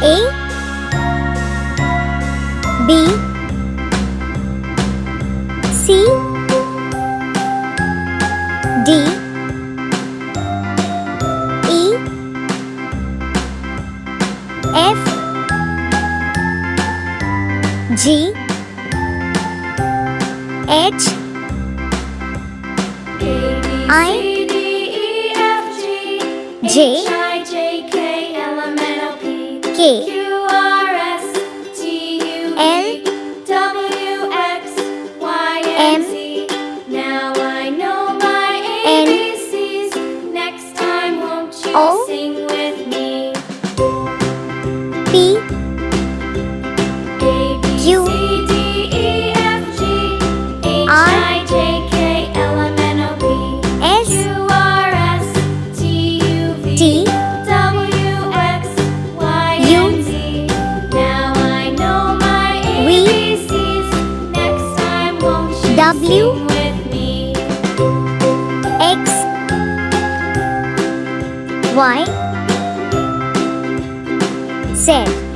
A B C D E F G H I J K L M Now I know my ABCs. Next time, won't you O sing with me? P A B Q C D E F G H R I J K L M N O P S Q R S T U V T W X Y U and Z. Now I know my V ABCs. Next time, won't you W sing with me? X Y Z